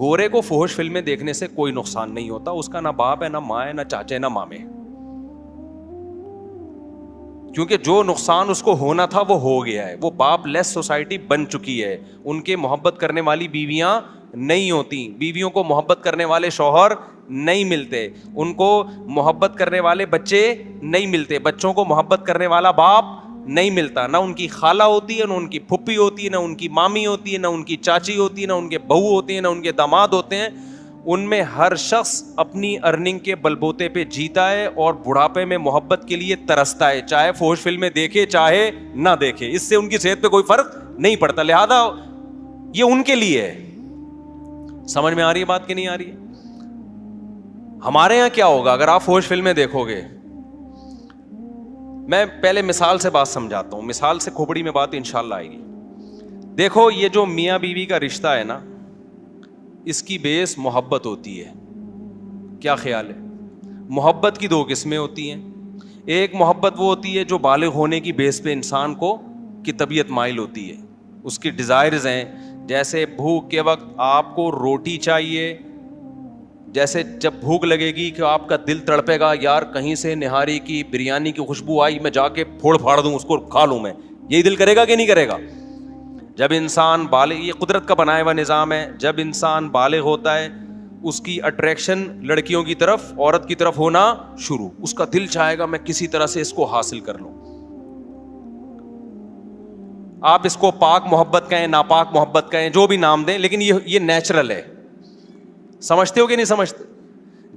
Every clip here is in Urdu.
گورے کو فحش فلمیں دیکھنے سے کوئی نقصان نہیں ہوتا, اس کا نہ باپ ہے, نہ ماں ہے, نہ چاچے, نہ مامے, کیونکہ جو نقصان اس کو ہونا تھا وہ ہو گیا ہے. وہ باپ لیس سوسائٹی بن چکی ہے. ان کے محبت کرنے والی بیویاں نہیں ہوتی, بیویوں کو محبت کرنے والے شوہر نہیں ملتے, ان کو محبت کرنے والے بچے نہیں ملتے, بچوں کو محبت کرنے والا باپ نہیں ملتا, نہ ان کی خالہ ہوتی ہے, نہ ان کی پھپھی ہوتی ہے, نہ ان کی مامی ہوتی ہے, نہ ان کی چاچی ہوتی ہے, نہ ان کے بہو ہوتے ہیں, نہ ان کے داماد ہوتے ہیں. ان میں ہر شخص اپنی ارننگ کے بلبوتے پہ جیتا ہے اور بڑھاپے میں محبت کے لیے ترستا ہے, چاہے فحش فلمیں دیکھے چاہے نہ دیکھے, اس سے ان کی صحت پہ کوئی فرق نہیں پڑتا. لہذا یہ ان کے لیے ہے. سمجھ میں آ رہی ہے بات کہ نہیں آ رہی ہے؟ ہمارے یہاں کیا ہوگا اگر آپ فحش فلمیں دیکھو گے؟ میں پہلے مثال سے بات سمجھاتا ہوں, مثال سے کھوپڑی میں بات انشاءاللہ آئے گی. دیکھو یہ جو میاں بیوی کا رشتہ ہے نا, اس کی بیس محبت ہوتی ہے. کیا خیال ہے؟ محبت کی دو قسمیں ہوتی ہیں. ایک محبت وہ ہوتی ہے جو بالغ ہونے کی بیس پہ انسان کو کی طبیعت مائل ہوتی ہے, اس کی ڈیزائرز ہیں. جیسے بھوک کے وقت آپ کو روٹی چاہیے, جیسے جب بھوک لگے گی کہ آپ کا دل تڑپے گا, یار کہیں سے نہاری کی بریانی کی خوشبو آئی, میں جا کے پھوڑ پھاڑ دوں اس کو, کھا لوں میں, یہی دل کرے گا کہ نہیں کرے گا؟ جب انسان بالغ, یہ قدرت کا بنایا ہوا نظام ہے, جب انسان بالغ ہوتا ہے اس کی اٹریکشن لڑکیوں کی طرف, عورت کی طرف ہونا شروع, اس کا دل چاہے گا میں کسی طرح سے اس کو حاصل کر لوں. آپ اس کو پاک محبت کہیں, ناپاک محبت کہیں, جو بھی نام دیں, لیکن یہ نیچرل ہے. سمجھتے ہو کہ نہیں سمجھتے؟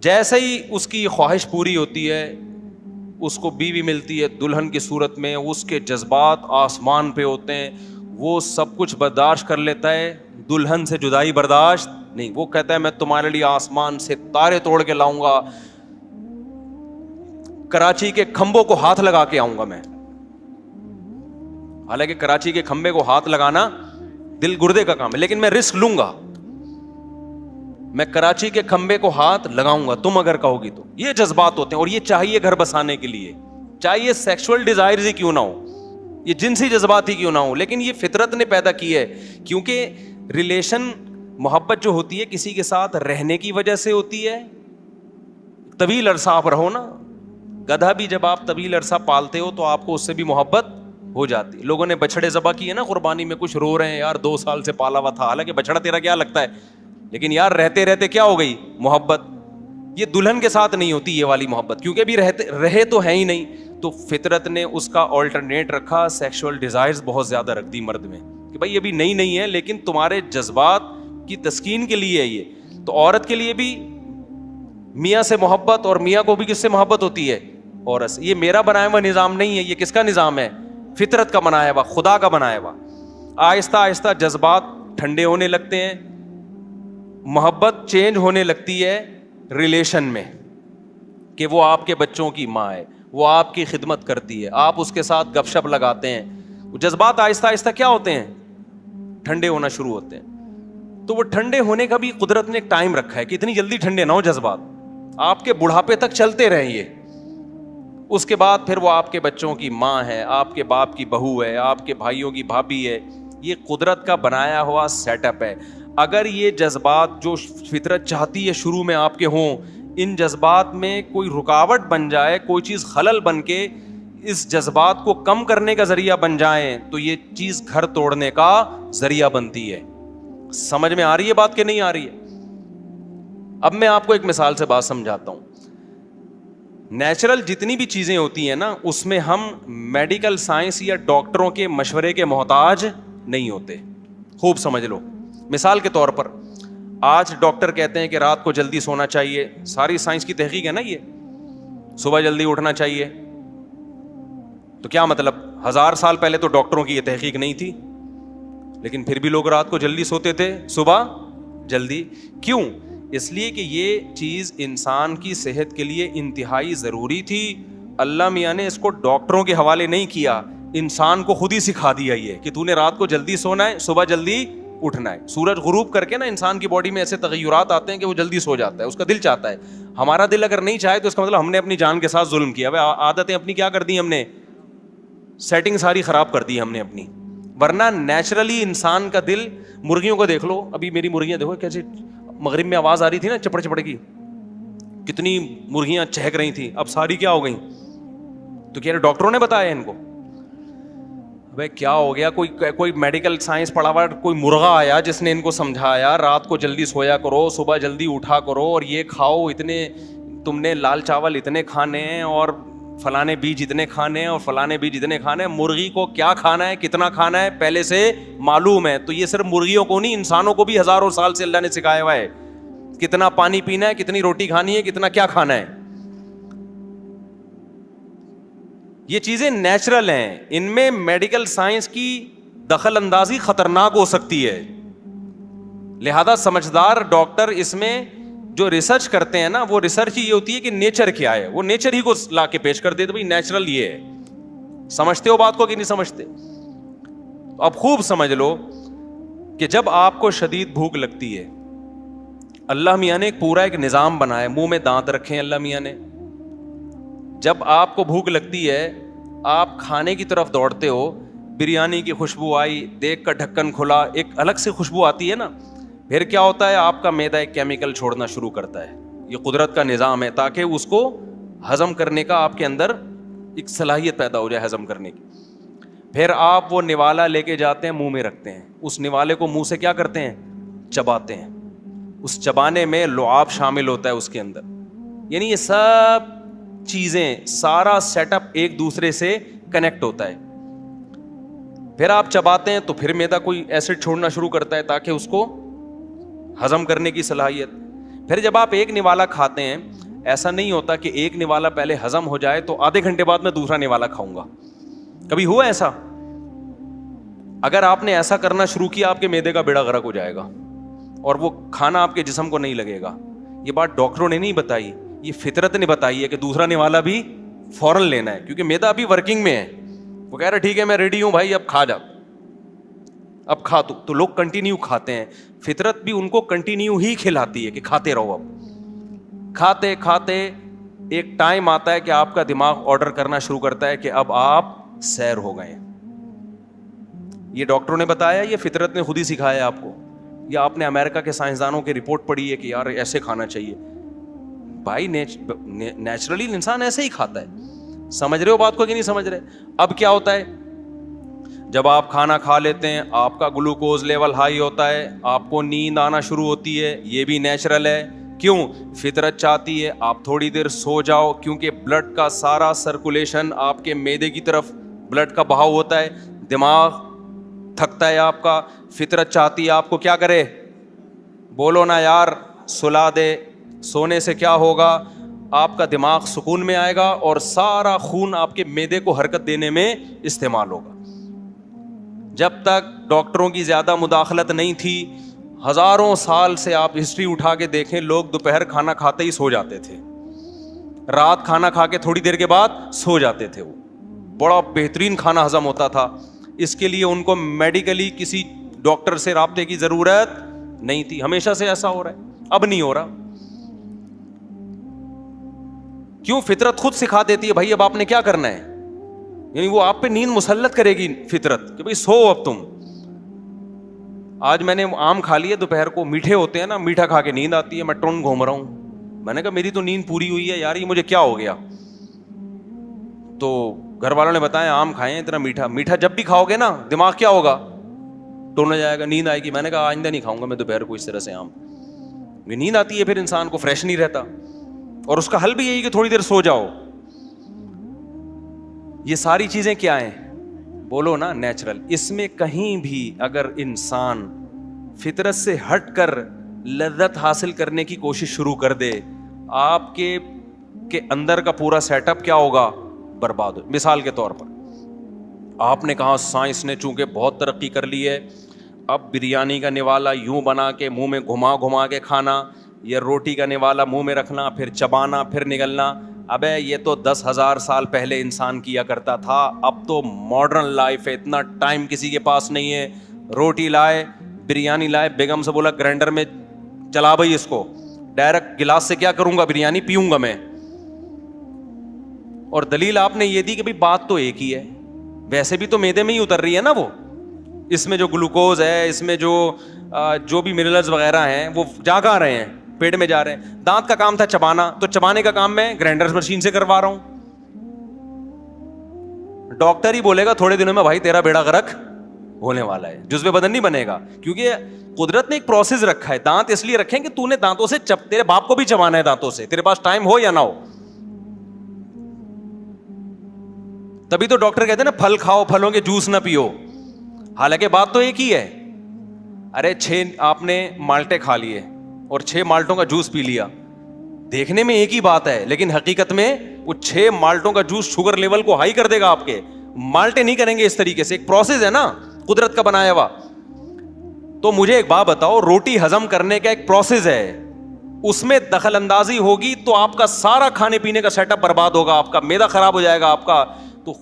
جیسے ہی اس کی خواہش پوری ہوتی ہے, اس کو بیوی ملتی ہے دلہن کی صورت میں, اس کے جذبات آسمان پہ ہوتے ہیں, وہ سب کچھ برداشت کر لیتا ہے, دلہن سے جدائی برداشت نہیں. وہ کہتا ہے میں تمہارے لیے آسمان سے تارے توڑ کے لاؤں گا, کراچی کے کھمبوں کو ہاتھ لگا کے آؤں گا میں. حالانکہ کراچی کے کھمبے کو ہاتھ لگانا دل گردے کا کام ہے, لیکن میں رسک لوں گا, میں کراچی کے کھمبے کو ہاتھ لگاؤں گا تم اگر کہو گی تو. یہ جذبات ہوتے ہیں, اور یہ چاہیے گھر بسانے کے لیے, چاہیے سیکسول ڈیزائرز ہی کیوں نہ ہو, یہ جنسی جذبات ہی کیوں نہ ہو, لیکن یہ فطرت نے پیدا کی ہے. کیونکہ ریلیشن, محبت جو ہوتی ہے کسی کے ساتھ رہنے کی وجہ سے ہوتی ہے. طویل عرصہ آپ رہو نا, گدھا بھی جب آپ طویل عرصہ پالتے ہو تو آپ کو اس سے بھی محبت ہو جاتی. لوگوں نے بچڑے ذبح کیے نا قربانی میں, کچھ رو رہے ہیں یار 2 سال سے پالا ہوا تھا, حالانکہ بچڑا تیرا کیا لگتا ہے, لیکن یار رہتے رہتے کیا ہو گئی محبت. یہ دلہن کے ساتھ نہیں ہوتی یہ والی محبت, کیونکہ ابھی رہے تو ہے ہی نہیں. تو فطرت نے اس کا آلٹرنیٹ رکھا, سیکشول ڈیزائرز بہت زیادہ رکھ دی مرد میں, کہ بھائی ابھی نہیں ہے, لیکن تمہارے جذبات کی تسکین کے لیے ہے یہ. تو عورت کے لیے بھی میاں سے محبت, اور میاں کو بھی کس سے محبت ہوتی ہے؟ عورت سے. یہ میرا بنایا ہوا نظام نہیں ہے, یہ کس کا نظام ہے؟ فطرت کا بنایا ہوا, خدا کا بنایا ہوا. آہستہ آہستہ جذبات ٹھنڈے ہونے لگتے ہیں, محبت چینج ہونے لگتی ہے ریلیشن میں, کہ وہ آپ کے بچوں کی ماں ہے, وہ آپ کی خدمت کرتی ہے, آپ اس کے ساتھ گپ شپ لگاتے ہیں. وہ جذبات آہستہ آہستہ کیا ہوتے ہیں؟ ٹھنڈے ہونا شروع ہوتے ہیں. تو وہ ٹھنڈے ہونے کا بھی قدرت نے ایک ٹائم رکھا ہے کہ اتنی جلدی ٹھنڈے نہ ہو جذبات, آپ کے بڑھاپے تک چلتے رہیں یہ. اس کے بعد پھر وہ آپ کے بچوں کی ماں ہے, آپ کے باپ کی بہو ہے, آپ کے بھائیوں کی بھابھی ہے. یہ قدرت کا بنایا ہوا سیٹ اپ ہے. اگر یہ جذبات جو فطرت چاہتی ہے شروع میں آپ کے ہوں, ان جذبات میں کوئی رکاوٹ بن جائے, کوئی چیز خلل بن کے اس جذبات کو کم کرنے کا ذریعہ بن جائیں, تو یہ چیز گھر توڑنے کا ذریعہ بنتی ہے. سمجھ میں آ رہی ہے بات کہ نہیں آ رہی ہے؟ اب میں آپ کو ایک مثال سے بات سمجھاتا ہوں. نیچرل جتنی بھی چیزیں ہوتی ہیں نا, اس میں ہم میڈیکل سائنس یا ڈاکٹروں کے مشورے کے محتاج نہیں ہوتے. خوب سمجھ لو. مثال کے طور پر آج ڈاکٹر کہتے ہیں کہ رات کو جلدی سونا چاہیے, ساری سائنس کی تحقیق ہے نا یہ, صبح جلدی اٹھنا چاہیے. تو کیا مطلب 1000 سال پہلے تو ڈاکٹروں کی یہ تحقیق نہیں تھی, لیکن پھر بھی لوگ رات کو جلدی سوتے تھے, صبح جلدی. کیوں؟ اس لیے کہ یہ چیز انسان کی صحت کے لیے انتہائی ضروری تھی. اللہ میاں نے اس کو ڈاکٹروں کے حوالے نہیں کیا, انسان کو خود ہی سکھا دیا یہ کہ تو نے رات کو جلدی سونا ہے, صبح جلدی اٹھنا ہے. سورج غروب کر کے نا انسان کی باڈی میں ایسے تغیرات آتے ہیں کہ وہ جلدی سو جاتا ہے, اس کا دل چاہتا ہے. ہمارا دل اگر نہیں چاہے تو اس کا مطلب ہم نے اپنی جان کے ساتھ ظلم کیا. عادتیں اپنی کیا کر دی ہم نے, سیٹنگ ساری خراب کر دی ہم نے اپنی. ورنہ نیچرلی انسان کا دل, مرغیوں کو دیکھ لو, ابھی میری مرغیاں دیکھو کیسے مغرب میں آواز آ رہی تھی نا چپڑ چپڑ کی, کتنی مرغیاں چہک رہی تھیں, اب ساری کیا ہو گئیں؟ تو کہہ رہے ڈاکٹروں نے بتایا ان کو. بھائی کیا ہو گیا؟ کوئی میڈیکل سائنس پڑھا ہوا کوئی مرغا آیا جس نے ان کو سمجھایا رات کو جلدی سویا کرو, صبح جلدی اٹھا کرو, اور یہ کھاؤ, اتنے تم نے لال چاول اتنے کھانے ہیں, اور فلانے بیج اتنے کھانے ہیں, اور فلانے بیج اتنے کھانے ہیں. مرغی کو کیا کھانا ہے, کتنا کھانا ہے, پہلے سے معلوم ہے. تو یہ صرف مرغیوں کو نہیں, انسانوں کو بھی ہزاروں سال سے اللہ نے سکھایا ہوا ہے کتنا پانی پینا ہے, کتنی روٹی کھانی ہے, کتنا کیا کھانا ہے. یہ چیزیں نیچرل ہیں, ان میں میڈیکل سائنس کی دخل اندازی خطرناک ہو سکتی ہے. لہذا سمجھدار ڈاکٹر اس میں جو ریسرچ کرتے ہیں نا, وہ ریسرچ یہ ہوتی ہے کہ نیچر کیا ہے, وہ نیچر ہی کو لا کے پیش کر دیتے, بھائی نیچرل یہ ہے. سمجھتے ہو بات کو کہ نہیں سمجھتے؟ اب خوب سمجھ لو کہ جب آپ کو شدید بھوک لگتی ہے, اللہ میاں نے پورا ایک نظام بنایا, منہ میں دانت رکھے اللہ میاں نے. جب آپ کو بھوک لگتی ہے, آپ کھانے کی طرف دوڑتے ہو, بریانی کی خوشبو آئی, دیکھ کر ڈھکن کھلا, ایک الگ سے خوشبو آتی ہے نا, پھر کیا ہوتا ہے, آپ کا معدہ ایک کیمیکل چھوڑنا شروع کرتا ہے. یہ قدرت کا نظام ہے تاکہ اس کو ہضم کرنے کا آپ کے اندر ایک صلاحیت پیدا ہو جائے ہضم کرنے کی. پھر آپ وہ نوالا لے کے جاتے ہیں, منہ میں رکھتے ہیں, اس نوالے کو منہ سے کیا کرتے ہیں, چباتے ہیں. اس چبانے میں لعاب شامل ہوتا ہے اس کے اندر, یعنی یہ سب چیزیں, سارا سیٹ اپ ایک دوسرے سے کنیکٹ ہوتا ہے. پھر آپ چباتے ہیں تو پھر معدہ کوئی ایسڈ چھوڑنا شروع کرتا ہے تاکہ اس کو ہضم کرنے کی صلاحیت. پھر جب آپ ایک نوالا کھاتے ہیں, ایسا نہیں ہوتا کہ ایک نوالا پہلے ہضم ہو جائے تو آدھے گھنٹے بعد میں دوسرا نوالا کھاؤں گا. کبھی ہوا ایسا؟ اگر آپ نے ایسا کرنا شروع کیا, آپ کے معدے کا بیڑا غرق ہو جائے گا اور وہ کھانا آپ کے جسم کو نہیں لگے گا. یہ بات ڈاکٹروں نے نہیں بتائی, یہ فطرت نے بتائی ہے کہ دوسرا نوالا بھی فوراً لینا ہے, کیونکہ معدہ ابھی ورکنگ میں ہے. وہ کہہ رہا ٹھیک ہے میں ریڈی ہوں بھائی, اب کھا جا, اب کھا تو لوگ کنٹینیو کھاتے ہیں. فطرت بھی ان کو کنٹینیو ہی کھلاتی ہے کہ کھاتے رہو. اب کھاتے کھاتے ایک ٹائم آتا ہے کہ آپ کا دماغ آرڈر کرنا شروع کرتا ہے کہ اب آپ سیر ہو گئے. یہ ڈاکٹروں نے بتایا, یہ فطرت نے خود ہی سکھایا آپ کو, یا آپ نے امریکہ کے سائنسدانوں کی رپورٹ پڑھی ہے کہ یار ایسے کھانا چاہیے. بھائی نیچرلی انسان ایسے ہی کھاتا ہے. سمجھ رہے ہو بات کو کہ نہیں سمجھ رہے؟ اب کیا ہوتا ہے, جب آپ کھانا کھا لیتے ہیں آپ کا گلوکوز لیول ہائی ہوتا ہے, آپ کو نیند آنا شروع ہوتی ہے. یہ بھی نیچرل ہے. کیوں؟ فطرت چاہتی ہے آپ تھوڑی دیر سو جاؤ, کیونکہ بلڈ کا سارا سرکولیشن آپ کے معدے کی طرف بلڈ کا بہاؤ ہوتا ہے, دماغ تھکتا ہے آپ کا. فطرت چاہتی ہے آپ کو کیا کرے, بولو نا یار, سلا دے. سونے سے کیا ہوگا, آپ کا دماغ سکون میں آئے گا اور سارا خون آپ کے معدے کو حرکت دینے میں استعمال ہوگا. جب تک ڈاکٹروں کی زیادہ مداخلت نہیں تھی, ہزاروں سال سے آپ ہسٹری اٹھا کے دیکھیں, لوگ دوپہر کھانا کھاتے ہی سو جاتے تھے, رات کھانا کھا کے تھوڑی دیر کے بعد سو جاتے تھے. وہ بڑا بہترین کھانا ہضم ہوتا تھا. اس کے لیے ان کو میڈیکلی کسی ڈاکٹر سے رابطے کی ضرورت نہیں تھی. ہمیشہ سے ایسا ہو رہا ہے, اب نہیں ہو رہا. کیوں؟ فطرت خود سکھا دیتی ہے بھائی اب آپ نے کیا کرنا ہے, یعنی وہ آپ پہ نیند مسلط کرے گی فطرت کہ بھائی سو اب تم. آج میں نے آم کھا لیے دوپہر کو, میٹھے ہوتے ہیں نا, میٹھا کھا کے نیند آتی ہے, میں ٹون گھوم رہا ہوں. میں نے کہا میری تو نیند پوری ہوئی ہے یار, یہ مجھے کیا ہو گیا؟ تو گھر والوں نے بتایا آم کھائیں اتنا میٹھا. میٹھا جب بھی کھاؤ گے نا دماغ کیا ہوگا, ٹون ہو جائے گا, نیند آئے گی. میں نے کہا آئندہ نہیں کھاؤں گا میں دوپہر کو اس طرح سے آم. نیند آتی ہے پھر انسان کو, فریش نہیں رہتا. اور اس کا حل بھی یہی کہ تھوڑی دیر سو جاؤ. یہ ساری چیزیں کیا ہیں, بولو نا, نیچرل. اس میں کہیں بھی اگر انسان فطرت سے ہٹ کر لذت حاصل کرنے کی کوشش شروع کر دے, آپ کے اندر کا پورا سیٹ اپ کیا ہوگا, برباد ہو. مثال کے طور پر آپ نے کہا سائنس نے چونکہ بہت ترقی کر لی ہے, اب بریانی کا نوالا یوں بنا کے منہ میں گھما گھما کے کھانا, یہ روٹی کا نوالا منہ میں رکھنا, پھر چبانا, پھر نگلنا. ابے یہ تو 10,000 سال پہلے انسان کیا کرتا تھا. اب تو ماڈرن لائف ہے, اتنا ٹائم کسی کے پاس نہیں ہے. روٹی لائے, بریانی لائے, بیگم سے بولا گرینڈر میں چلا بھائی اس کو, ڈائریکٹ گلاس سے کیا کروں گا, بریانی پیوں گا میں. اور دلیل آپ نے یہ دی کہ بھائی بات تو ایک ہی ہے, ویسے بھی تو معدے میں ہی اتر رہی ہے نا وہ. اس میں جو گلوکوز ہے, اس میں جو جو بھی منرلز وغیرہ ہیں وہ جا کہاں رہے ہیں؟ پیٹ میں جا رہے ہیں. دانت کا کام تھا چبانا, تو چبانے کا کام میں گرائنڈر مشین سے کروا رہا ہوں. ڈاکٹر ہی بولے گا تھوڑے دنوں میں بھائی تیرا بیڑا غرق ہونے والا ہے, جزو بدن نہیں بنے گا, کیونکہ قدرت نے ایک پروسیس رکھا ہے. دانت اس لیے رکھیں کہ تو نے دانتوں سے تیرے باپ کو بھی چبانا ہے دانتوں سے, تیرے پاس ٹائم ہو یا نہ ہو. تبھی تو ڈاکٹر کہتے ہیں نا پھل کھاؤ, پھلوں کے جوس نہ پیو. حالانکہ بات تو ایک ہی ہے. ارے 6 آپ نے مالٹے کھا لیے اور 6 مالٹوں کا جوس پی لیا, دیکھنے میں ایک ہی بات ہے, لیکن حقیقت میں وہ 6 مالٹوں کا جوس شوگر لیول کو ہائی کر دے گا آپ کے. مالٹے نہیں کریں گے اس طریقے سے, ایک پروسیس ہے نا قدرت کا بنایا ہوا. تو مجھے ایک بات بتاؤ, روٹی ہضم کرنے کا ایک پروسیس ہے, اس میں دخل اندازی ہوگی تو آپ کا سارا کھانے پینے کا سیٹ اپ برباد ہوگا, آپ کا معدہ خراب ہو جائے گا آپ کا. تو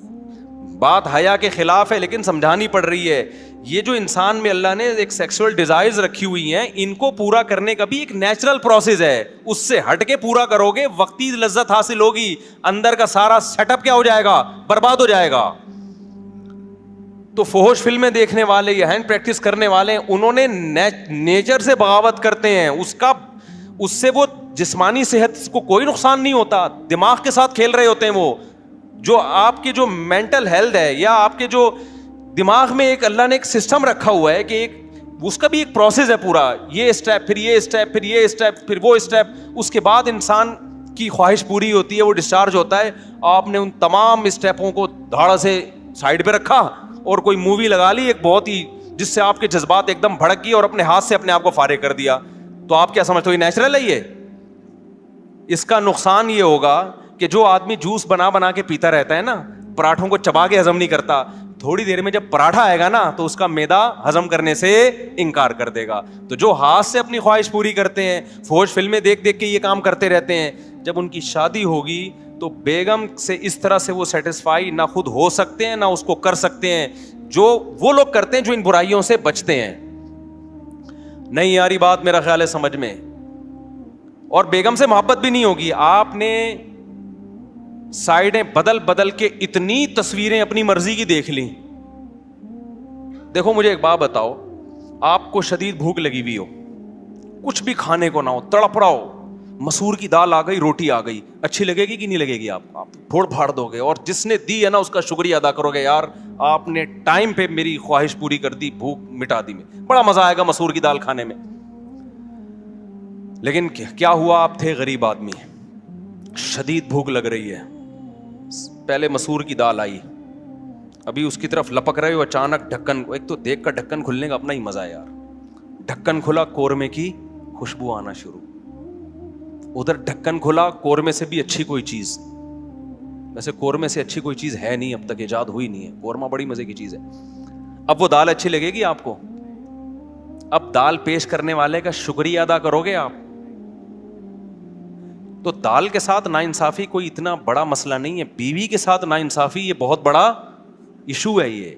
بات حیا کے خلاف ہے لیکن سمجھانی پڑ رہی ہے. یہ جو انسان میں اللہ نے ایک سیکسول ڈیزائرز رکھی ہوئی ہیں, ان کو پورا کرنے کا بھی ایک نیچرل پروسیس ہے. اس سے ہٹ کے پورا کرو گے وقتی لذت حاصل ہوگی, اندر کا سارا سیٹ اپ کیا ہو جائے گا؟ برباد ہو جائے گا. تو فحش فلمیں دیکھنے والے یا ہینڈ پریکٹس کرنے والے, انہوں نے نیچر سے بغاوت کرتے ہیں. اس سے وہ جسمانی صحت کو کوئی نقصان نہیں ہوتا, دماغ کے ساتھ کھیل رہے ہوتے ہیں. وہ جو آپ کی جو مینٹل ہیلتھ ہے یا آپ کے جو دماغ میں ایک اللہ نے ایک سسٹم رکھا ہوا ہے کہ ایک اس کا بھی ایک پروسیس ہے پورا, یہ اسٹیپ پھر یہ اسٹیپ پھر یہ اسٹیپ پھر وہ اسٹیپ, اس کے بعد انسان کی خواہش پوری ہوتی ہے, وہ ڈسچارج ہوتا ہے. آپ نے ان تمام اسٹیپوں کو دھاڑا سے سائڈ پہ رکھا اور کوئی مووی لگا لی ایک بہت ہی, جس سے آپ کے جذبات ایک دم بھڑک گئے اور اپنے ہاتھ سے اپنے آپ کو فارغ کر دیا. تو آپ کیا سمجھتے ہو یہ نیچرل ہے؟ یہ اس کا نقصان یہ ہوگا کہ جو آدمی جوس بنا بنا کے پیتا رہتا ہے نا, پراٹھوں کو چبا کے ہضم نہیں کرتا, تھوڑی دیر میں جب پراٹھا آئے گا نا تو اس کا معدہ ہضم کرنے سے انکار کر دے گا. تو جو ہاتھ سے اپنی خواہش پوری کرتے ہیں, فوج فلمیں دیکھ دیکھ کے یہ کام کرتے رہتے ہیں, جب ان کی شادی ہوگی تو بیگم سے اس طرح سے وہ سیٹسفائی نہ خود ہو سکتے ہیں نہ اس کو کر سکتے ہیں جو وہ لوگ کرتے ہیں جو ان برائیوں سے بچتے ہیں. نہیں یاری بات میرا خیال ہے سمجھ میں. اور بیگم سے محبت بھی نہیں ہوگی. آپ نے سائڈیں بدل بدل کے اتنی تصویریں اپنی مرضی کی دیکھ لی. دیکھو مجھے ایک بات بتاؤ, آپ کو شدید بھوک لگی ہوئی ہو, کچھ بھی کھانے کو نہ ہو, تڑپ رہا ہو, مسور کی دال آ گئی, روٹی آ گئی, اچھی لگے گی کہ نہیں لگے گی؟ آپ پھوڑ پھاڑ دو گے, اور جس نے دی ہے نا اس کا شکریہ ادا کرو گے, یار آپ نے ٹائم پہ میری خواہش پوری کر دی, بھوک مٹا دی, میں بڑا مزہ آئے گا مسور کی دال کھانے میں. لیکن کیا ہوا, آپ تھے غریب آدمی, شدید بھوک لگ رہی ہے, پہلے مسور کی دال آئی, ابھی اس کی طرف لپک رہے ہو, اچانک ڈھکن, ایک تو دیکھ کر ڈھکن کھلنے کا اپنا ہی مزہ ہے یار, ڈھکن کھلا, قورمے کی خوشبو آنا شروع, ادھر ڈھکن کھلا, قورمے سے بھی اچھی کوئی چیز, ویسے قورمے سے اچھی کوئی چیز ہے نہیں, اب تک ایجاد ہوئی نہیں ہے, قورمہ بڑی مزے کی چیز ہے. اب وہ دال اچھی لگے گی آپ کو؟ اب دال پیش کرنے والے کا شکریہ ادا کرو گے آپ؟ تو دال کے ساتھ ناانصافی کوئی اتنا بڑا مسئلہ نہیں ہے, بیوی کے ساتھ ناانصافی یہ بہت بڑا ایشو ہے. یہ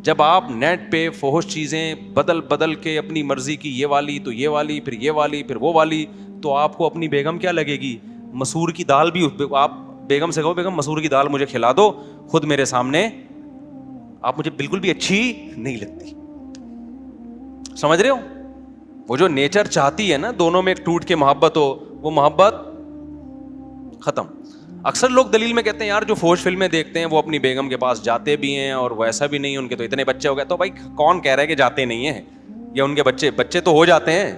جب آپ نیٹ پہ فحش چیزیں بدل بدل کے اپنی مرضی کی, یہ والی تو یہ والی, پھر یہ والی, پھر وہ والی, تو آپ کو اپنی بیگم کیا لگے گی؟ مسور کی دال بھی آپ بیگم سے کہو بیگم مسور کی دال مجھے کھلا دو, خود میرے سامنے آپ مجھے بالکل بھی اچھی نہیں لگتی. سمجھ رہے ہو؟ وہ جو نیچر چاہتی ہے نا دونوں میں ایک ٹوٹ کے محبت ہو, وہ محبت ختم. اکثر لوگ دلیل میں کہتے ہیں یار جو فحش فلمیں دیکھتے ہیں وہ اپنی بیگم کے پاس جاتے بھی ہیں, اور ویسا بھی نہیں, ان کے تو اتنے بچے ہو گئے. تو بھائی کون کہہ رہا ہے کہ جاتے نہیں ہیں, یا ان کے بچے تو ہو جاتے ہیں.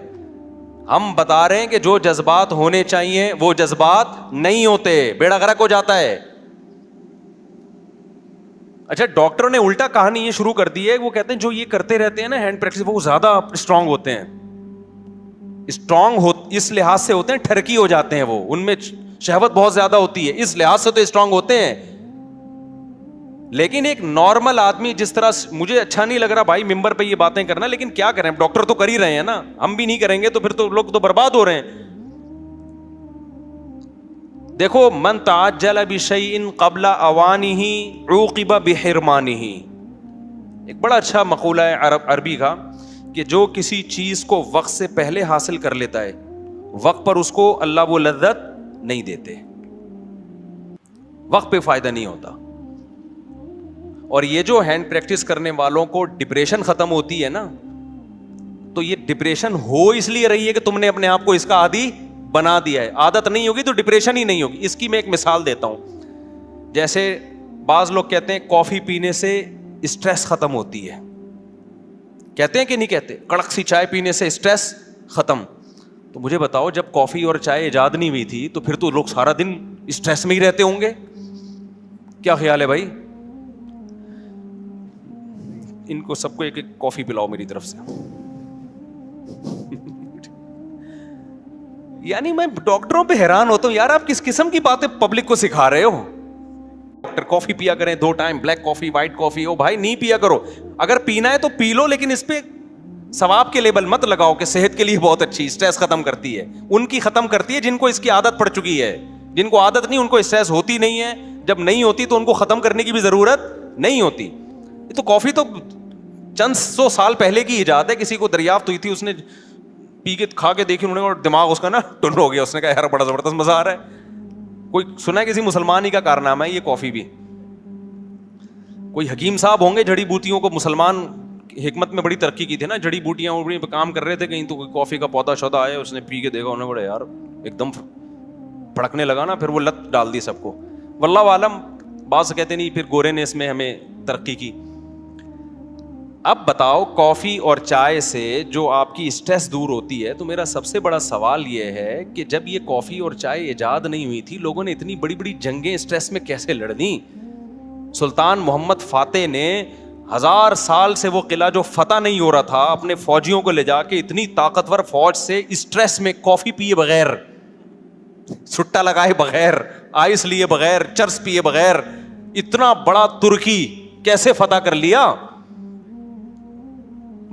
ہم بتا رہے ہیں کہ جو جذبات ہونے چاہیے وہ جذبات نہیں ہوتے, بیڑا غرق ہو جاتا ہے. اچھا ڈاکٹروں نے الٹا کہانی یہ شروع کر دی ہے, وہ کہتے ہیں جو یہ کرتے رہتے ہیں نا ہینڈ پریکٹس, وہ زیادہ اسٹرانگ ہوتے ہیں. اسٹرانگ اس لحاظ سے ہوتے ہیں, ٹھرکی ہو جاتے ہیں, وہ ان میں شہوت بہت زیادہ ہوتی ہے, اس لحاظ سے تو اسٹرانگ ہوتے ہیں. لیکن ایک نارمل آدمی, جس طرح مجھے اچھا نہیں لگ رہا بھائی ممبر پہ یہ باتیں کرنا, لیکن کیا کریں, ڈاکٹر تو کر ہی رہے ہیں نا, ہم بھی نہیں کریں گے تو پھر تو لوگ تو برباد ہو رہے ہیں. دیکھو من تعجل بشیء قبل اوانہ عوقب بحرمانہ, ایک بڑا اچھا مقولہ ہے عربی کا, کہ جو کسی چیز کو وقت سے پہلے حاصل کر لیتا ہے وقت پر اس کو اللہ وہ لذت نہیں دیتے, وقت پہ فائدہ نہیں ہوتا. اور یہ جو ہینڈ پریکٹس کرنے والوں کو ڈپریشن ختم ہوتی ہے نا, تو یہ ڈپریشن ہو اس لیے رہی ہے کہ تم نے اپنے آپ کو اس کا عادی بنا دیا ہے. عادت نہیں ہوگی تو ڈپریشن ہی نہیں ہوگی. اس کی میں ایک مثال دیتا ہوں. جیسے بعض لوگ کہتے ہیں کافی پینے سے اسٹریس ختم ہوتی ہے, کہتے ہیں کہ نہیں کہتے, کڑک سی چائے پینے سے اسٹریس ختم. تو مجھے بتاؤ جب کافی اور چائے ایجاد نہیں ہوئی تھی تو پھر تو لوگ سارا دن اسٹریس میں ہی رہتے ہوں گے. کیا خیال ہے بھائی؟ ان کو سب کو ایک ایک کافی پلاؤ میری طرف سے. یعنی میں ڈاکٹروں پہ حیران ہوتا ہوں, یار آپ کس قسم کی باتیں پبلک کو سکھا رہے ہو. ڈاکٹر کافی پیا کریں 2 ٹائم, بلیک کافی, وائٹ کافی. او بھائی نہیں پیا کرو, اگر پینا ہے تو پی لو, لیکن اس پہ ثواب کے لیبل مت لگاؤ کہ صحت کے لیے بہت اچھی, اسٹریس ختم کرتی ہے. ان کی ختم کرتی ہے جن کو اس کی عادت پڑ چکی ہے. جن کو عادت نہیں ان کو اسٹریس ہوتی نہیں ہے. جب نہیں ہوتی تو ان کو ختم کرنے کی بھی ضرورت نہیں ہوتی. یہ تو کافی تو چند 100 سال پہلے کی ایجاد ہے. کسی کو دریافت ہوئی تھی, اس نے پی کے کھا کے دیکھی, انہوں نے دماغ اس کا نا ٹن ہو گیا. اس نے کہا یار بڑا زبردست مزہ آ رہا ہے. کوئی سنا ہے کسی مسلمان ہی کا کارنامہ ہے یہ کافی بھی. کوئی حکیم صاحب ہوں گے, جڑی بوٹیوں کو مسلمان حکمت میں بڑی ترقی کی تھی نا, جڑی بوٹیاں پہ کام کر رہے تھے کہیں, تو کوئی کافی کا پودا شودا آیا, اس نے پی کے دیکھا, انہوں نے بڑے یار ایک دم پھڑکنے لگا نا, پھر وہ لت ڈال دی سب کو. واللہ عالم, بعض کہتے نہیں پھر گورے نے اس میں ہمیں ترقی کی. اب بتاؤ کافی اور چائے سے جو آپ کی اسٹریس دور ہوتی ہے, تو میرا سب سے بڑا سوال یہ ہے کہ جب یہ کافی اور چائے ایجاد نہیں ہوئی تھی, لوگوں نے اتنی بڑی بڑی جنگیں اسٹریس میں کیسے لڑ دیں؟ سلطان محمد فاتح نے 1000 سال سے وہ قلعہ جو فتح نہیں ہو رہا تھا, اپنے فوجیوں کو لے جا کے اتنی طاقتور فوج سے اسٹریس میں کافی پیے بغیر, چھٹا لگائے بغیر, آئس لیے بغیر, چرس پیے بغیر, اتنا بڑا ترکی کیسے فتح کر لیا؟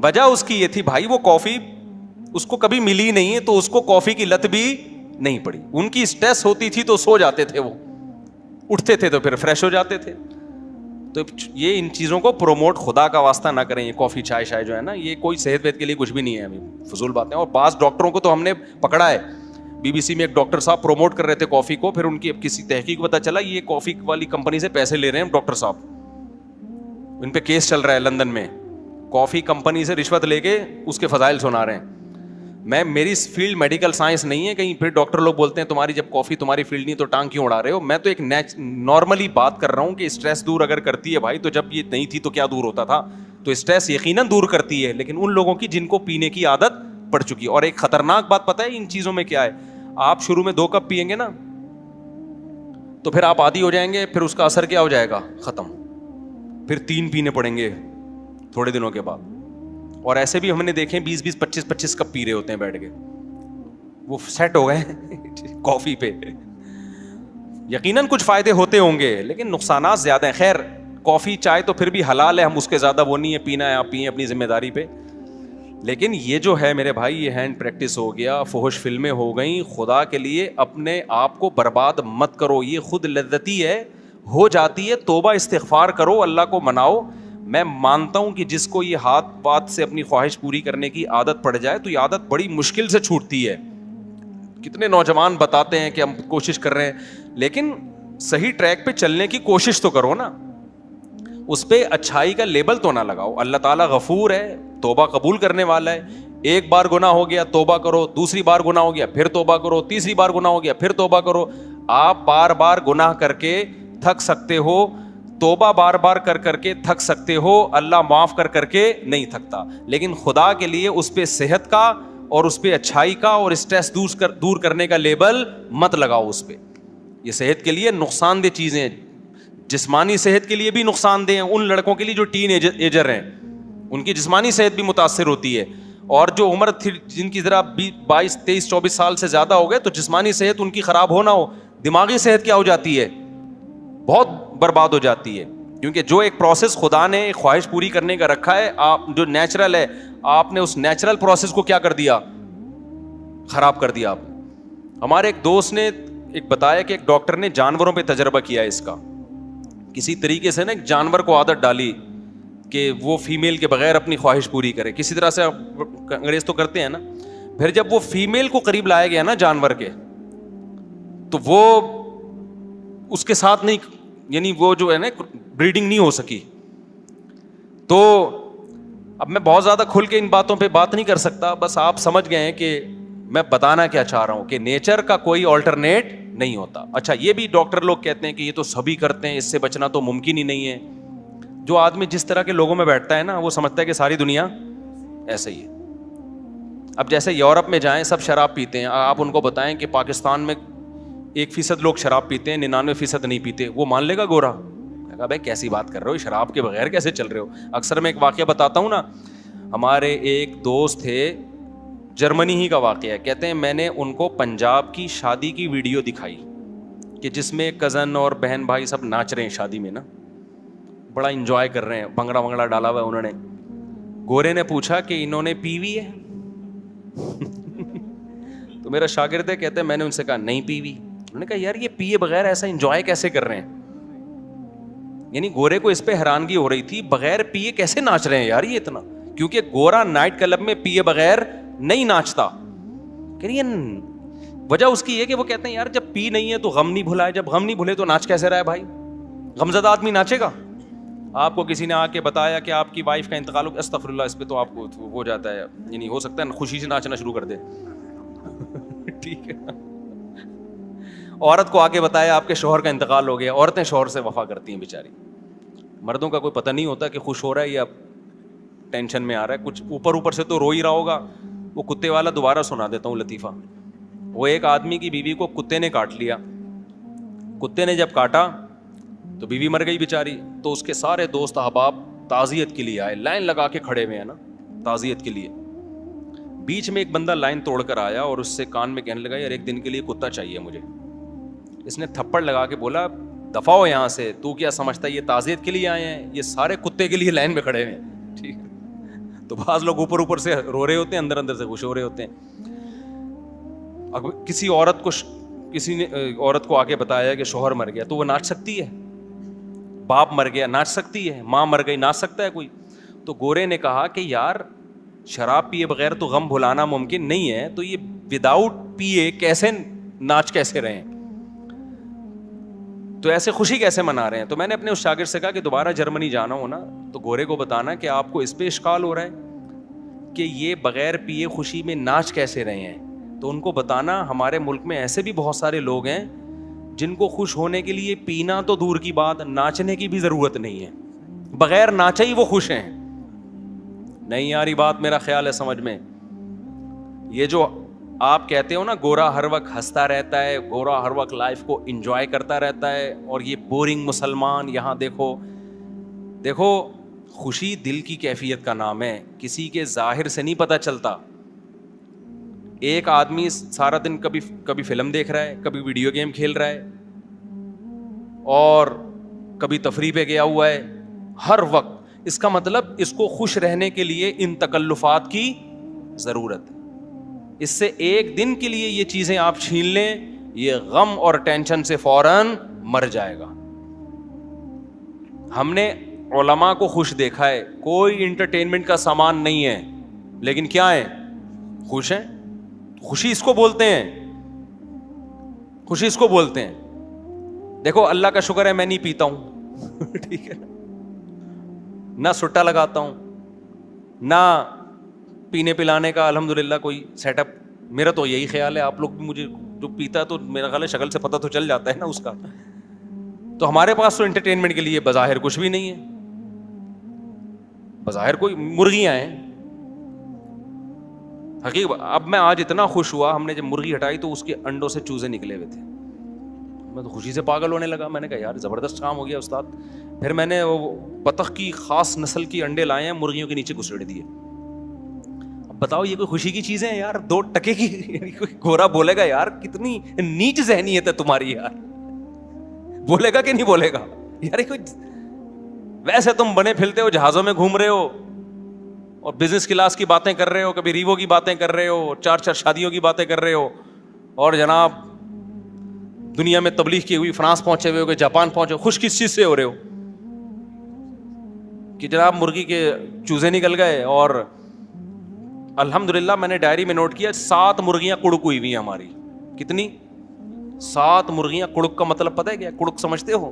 وجہ اس کی یہ تھی بھائی, وہ کافی اس کو کبھی ملی نہیں ہے, تو اس کو کافی کی لت بھی نہیں پڑی. ان کی اسٹریس ہوتی تھی تو سو جاتے تھے, وہ اٹھتے تھے تو پھر فریش ہو جاتے تھے. تو یہ ان چیزوں کو پروموٹ خدا کا واسطہ نہ کریں. یہ کافی چائے شائے جو ہے نا, یہ کوئی صحت ویت کے لیے کچھ بھی نہیں ہے, فضول باتیں. اور بعض ڈاکٹروں کو تو ہم نے پکڑا ہے. BBC میں ایک ڈاکٹر صاحب پروموٹ کر رہے تھے کافی کو, پھر ان کی کسی تحقیق پتہ چلا یہ کافی والی کمپنی سے پیسے لے رہے ہیں ڈاکٹر صاحب. ان پہ کیس چل رہا ہے لندن میں, کافی کمپنی سے رشوت لے کے اس کے فضائل سنا رہے ہیں. میری فیلڈ میڈیکل سائنس نہیں ہے, کہیں پھر ڈاکٹر لوگ بولتے ہیں تمہاری جب کافی تمہاری فیلڈ نہیں تو ٹانگ کیوں اڑا رہے ہو. میں تو ایک نارملی بات کر رہا ہوں کہ اسٹریس دور اگر کرتی ہے بھائی, تو جب یہ نہیں تھی تو کیا دور ہوتا تھا. تو اسٹریس یقیناً دور کرتی ہے, لیکن ان لوگوں کی جن کو پینے کی عادت پڑ چکی ہے. اور ایک خطرناک بات پتہ ہے ان چیزوں میں کیا ہے, آپ شروع میں 2 کپ پیئیں گے نا, تو پھر آپ عادی ہو جائیں گے, پھر اس کا اثر کیا ہو جائے گا, ختم. پھر 3 پینے پڑیں گے تھوڑے دنوں کے بعد. اور ایسے بھی ہم نے دیکھے 20-20, 25-25 کپ پی رہے ہوتے ہیں بیٹھ کے, وہ سیٹ ہو گئے کافی پہ. یقیناً کچھ فائدے ہوتے ہوں گے لیکن نقصانات زیادہ ہیں. خیر کافی چائے تو پھر بھی حلال ہے, ہم اس کے زیادہ وہ نہیں ہے, پینا ہے آپ پئیں اپنی ذمہ داری پہ. لیکن یہ جو ہے میرے بھائی, یہ ہینڈ پریکٹس ہو گیا, فحش فلمیں ہو گئیں. خدا کے لیے اپنے آپ کو برباد مت کرو, یہ خود لذتی ہے, ہو جاتی ہے. توبہ استغفار کرو, اللہ کو مناؤ. میں مانتا ہوں کہ جس کو یہ ہاتھ پات سے اپنی خواہش پوری کرنے کی عادت پڑ جائے تو یہ عادت بڑی مشکل سے چھوٹتی ہے. کتنے نوجوان بتاتے ہیں کہ ہم کوشش کر رہے ہیں, لیکن صحیح ٹریک پہ چلنے کی کوشش تو کرو نا, اس پہ اچھائی کا لیبل تو نہ لگاؤ. اللہ تعالیٰ غفور ہے, توبہ قبول کرنے والا ہے. ایک بار گناہ ہو گیا توبہ کرو, دوسری بار گناہ ہو گیا پھر توبہ کرو, تیسری بار گناہ ہو گیا پھر توبہ کرو. آپ بار بار گناہ کر کے تھک سکتے ہو, توبہ بار بار کر کر کے تھک سکتے ہو, اللہ معاف کر کر کے نہیں تھکتا. لیکن خدا کے لیے اس پہ صحت کا اور اس پہ اچھائی کا اور اسٹریس دور کرنے کا لیبل مت لگاؤ اس پہ. یہ صحت کے لیے نقصان دہ چیزیں, جسمانی صحت کے لیے بھی نقصان دہ ہیں. ان لڑکوں کے لیے جو ٹین ایجر ہیں ان کی جسمانی صحت بھی متاثر ہوتی ہے, اور جو عمر تھی جن کی ذرا 22, 23, 24 سال سے زیادہ ہو گئے تو جسمانی صحت ان کی خراب ہو نہ ہو, دماغی صحت کیا ہو جاتی ہے, بہت برباد ہو جاتی ہے. کیونکہ جو ایک پروسیس خدا نے ایک خواہش پوری کرنے کا رکھا ہے, آپ جو نیچرل ہے, آپ نے اس نیچرل پروسیس کو کیا کر دیا, خراب کر دیا آپ. ہمارے ایک دوست نے ایک بتایا کہ ایک ڈاکٹر نے جانوروں پہ تجربہ کیا اس کا, کسی طریقے سے نا ایک جانور کو عادت ڈالی کہ وہ فیمیل کے بغیر اپنی خواہش پوری کرے. کسی طرح سے انگریز تو کرتے ہیں نا. پھر جب وہ فیمیل کو قریب لایا گیا نا جانور کے, تو وہ اس کے ساتھ نہیں, یعنی وہ جو ہے نا بریڈنگ نہیں ہو سکی. تو اب میں بہت زیادہ کھل کے ان باتوں پہ بات نہیں کر سکتا, بس آپ سمجھ گئے ہیں کہ میں بتانا کیا چاہ رہا ہوں کہ نیچر کا کوئی آلٹرنیٹ نہیں ہوتا. اچھا, یہ بھی ڈاکٹر لوگ کہتے ہیں کہ یہ تو سبھی کرتے ہیں, اس سے بچنا تو ممکن ہی نہیں ہے. جو آدمی جس طرح کے لوگوں میں بیٹھتا ہے نا, وہ سمجھتا ہے کہ ساری دنیا ایسے ہی ہے. اب جیسے یورپ میں جائیں, سب شراب پیتے ہیں, آپ ان کو بتائیں کہ پاکستان میں 1% لوگ شراب پیتے ہیں, 99% نہیں پیتے, وہ مان لے گا گورا؟ کہا بھائی کیسی بات کر رہے ہو, شراب کے بغیر کیسے چل رہے ہو؟ اکثر میں ایک واقعہ بتاتا ہوں نا, ہمارے ایک دوست تھے, جرمنی ہی کا واقعہ ہے, کہتے ہیں میں نے ان کو پنجاب کی شادی کی ویڈیو دکھائی کہ جس میں کزن اور بہن بھائی سب ناچ رہے ہیں شادی میں نا, بڑا انجوائے کر رہے ہیں, بھنگڑا ونگڑا ڈالا ہوا ہے انہوں نے. گورے نے پوچھا کہ انہوں نے پی ہوئی ہے؟ تو میرا شاگرد ہے, کہتے ہیں میں نے ان سے کہا نہیں پی ہوئی. انہوں نے کہا یار یہ پیے بغیر ایسا انجوائے کیسے کر رہے ہیں؟ یعنی گورے کو اس پہ حیرانگی ہو رہی تھی, بغیر پیے کیسے ناچ رہے ہیں یار یہ اتنا, کیونکہ گورا نائٹ کلب میں پیے بغیر نہیں ناچتا. کہ وجہ اس کی یہ کہ وہ کہتے ہیں یار جب پی نہیں ہے تو غم نہیں بھلائے, جب غم نہیں بھولے تو ناچ کیسے رہا ہے بھائی؟ غمزدہ آدمی ناچے گا؟ آپ کو کسی نے آ کے بتایا کہ آپ کی وائف کا انتقال ہو, استغفر اللہ, اس پہ تو آپ کو ہو جاتا ہے, یعنی ہو سکتا ہے خوشی سے ناچنا شروع کر دے. ٹھیک ہے, عورت کو آ کے بتایا آپ کے شوہر کا انتقال ہو گیا. عورتیں شوہر سے وفا کرتی ہیں بیچاری, مردوں کا کوئی پتہ نہیں ہوتا کہ خوش ہو رہا ہے یا ٹینشن میں آ رہا ہے. کچھ اوپر اوپر سے تو رو ہی رہا ہوگا. وہ کتے والا دوبارہ سنا دیتا ہوں لطیفہ. وہ ایک آدمی کی بیوی کو کتے نے کاٹ لیا. کتے نے جب کاٹا تو بیوی مر گئی بیچاری. تو اس کے سارے دوست احباب تعزیت کے لیے آئے, لائن لگا کے کھڑے ہوئے ہیں نا تعزیت کے لیے. بیچ میں ایک بندہ لائن توڑ کر آیا اور اس سے کان میں کہنے لگا یار ایک دن کے لیے کتا چاہیے مجھے. اس نے تھپڑ لگا کے بولا دفع ہو یہاں سے, تو کیا سمجھتا ہے یہ تعزیت کے لیے آئے ہیں؟ یہ سارے کتے کے لیے لائن میں کھڑے ہوئے ہیں. ٹھیک, تو بعض لوگ اوپر اوپر سے رو رہے ہوتے ہیں, اندر اندر سے خوش ہو رہے ہوتے ہیں. اگر کسی نے عورت کو آ کے بتایا کہ شوہر مر گیا, تو وہ ناچ سکتی ہے؟ باپ مر گیا ناچ سکتی ہے؟ ماں مر گئی ناچ سکتا ہے کوئی؟ تو گورے نے کہا کہ یار شراب پیے بغیر تو غم بھلانا ممکن نہیں ہے, تو یہ وداؤٹ پیے کیسے ناچ کیسے رہے ہیں, تو ایسے خوشی کیسے منا رہے ہیں؟ تو میں نے اپنے اس شاگرد سے کہا کہ دوبارہ جرمنی جانا ہو نا تو گورے کو بتانا کہ آپ کو اس پہ اشکال ہو رہا ہے کہ یہ بغیر پیے خوشی میں ناچ کیسے رہے ہیں. تو ان کو بتانا ہمارے ملک میں ایسے بھی بہت سارے لوگ ہیں جن کو خوش ہونے کے لیے پینا تو دور کی بات, ناچنے کی بھی ضرورت نہیں ہے, بغیر ناچے ہی وہ خوش ہیں. نہیں یار یہ بات میرا خیال ہے سمجھ میں. یہ جو آپ کہتے ہو نا گورا ہر وقت ہنستا رہتا ہے, گورا ہر وقت لائف کو انجوائے کرتا رہتا ہے, اور یہ بورنگ مسلمان, یہاں دیکھو خوشی دل کی کیفیت کا نام ہے, کسی کے ظاہر سے نہیں پتہ چلتا. ایک آدمی سارا دن کبھی فلم دیکھ رہا ہے, کبھی ویڈیو گیم کھیل رہا ہے, اور کبھی تفریح پہ گیا ہوا ہے ہر وقت. اس کا مطلب اس کو خوش رہنے کے لیے ان تکلفات کی ضرورت ہے. اس سے ایک دن کے لیے یہ چیزیں آپ چھین لیں, یہ غم اور ٹینشن سے فوراً مر جائے گا. ہم نے علماء کو خوش دیکھا ہے, کوئی انٹرٹینمنٹ کا سامان نہیں ہے, لیکن کیا ہے؟ خوش ہیں. خوشی اس کو بولتے ہیں, خوشی اس کو بولتے ہیں. دیکھو اللہ کا شکر ہے میں نہیں پیتا ہوں, ٹھیک ہے, نہ سٹا لگاتا ہوں, نہ پینے پلانے کا الحمدللہ کوئی سیٹ اپ. میرا تو یہی خیال ہے, آپ لوگ بھی مجھے جو پیتا ہے تو میرا خیال ہے شکل سے پتہ تو چل جاتا ہے نا اس کا. تو ہمارے پاس تو انٹرٹینمنٹ کے لیے بظاہر کچھ بھی نہیں ہے, بظاہر کوئی مرغیاں ہیں حقیقت. اب میں آج اتنا خوش ہوا, ہم نے جب مرغی ہٹائی تو اس کے انڈوں سے چوزے نکلے ہوئے تھے. میں تو خوشی سے پاگل ہونے لگا. میں نے کہا یار زبردست کام ہو گیا استاد. پھر میں نے وہ بطخ کی خاص نسل کی انڈے لائے ہیں, مرغیوں کے نیچے گھسیڑ دیے. اب بتاؤ یہ کوئی خوشی کی چیزیں ہیں یار؟ 2 ٹکے کی. کوئی گورا بولے گا یار کتنی نیچ ذہنیت ہے تمہاری یار, بولے گا کہ نہیں بولے گا یار؟ کوئی ویسے تم بنے پھرتے ہو, جہازوں میں گھوم رہے ہو اور بزنس کلاس کی باتیں کر رہے ہو, کبھی ریوو کی باتیں کر رہے ہو, 4 شادیوں کی باتیں کر رہے ہو, اور جناب دنیا میں تبلیغ کی ہوئی فرانس پہنچے ہوئے ہو, کہ جاپان پہنچے ہو. خوش کس چیز سے ہو رہے ہو کہ جناب مرغی کے چوزے نکل گئے؟ اور الحمدللہ میں نے ڈائری میں نوٹ کیا 7 مرغیاں کڑک ہوئی ہوئی ہیں ہماری. کتنی؟ 7 مرغیاں. کڑک کا مطلب پتہ ہے کیا؟ کڑک سمجھتے ہو؟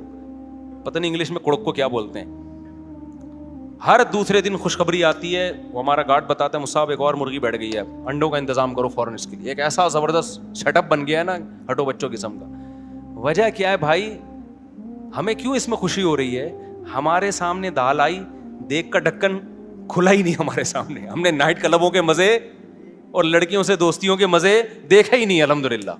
پتہ نہیں انگلش میں کڑک کو کیا بولتے ہیں. ہر دوسرے دن خوشخبری آتی ہے, وہ ہمارا گارڈ بتاتا ہے مصعب ایک اور مرغی بیٹھ گئی ہے, انڈوں کا انتظام کرو فوراً اس کے لیے. ایک ایسا زبردست سیٹ اپ بن گیا ہے نا ہٹو بچوں قسم کا. وجہ کیا ہے بھائی, ہمیں کیوں اس میں خوشی ہو رہی ہے؟ ہمارے سامنے دال آئی, دیکھ کا ڈھکن کھلا ہی نہیں ہمارے سامنے, ہم نے نائٹ کلبوں کے مزے اور لڑکیوں سے دوستیوں کے مزے دیکھے ہی نہیں الحمدللہ.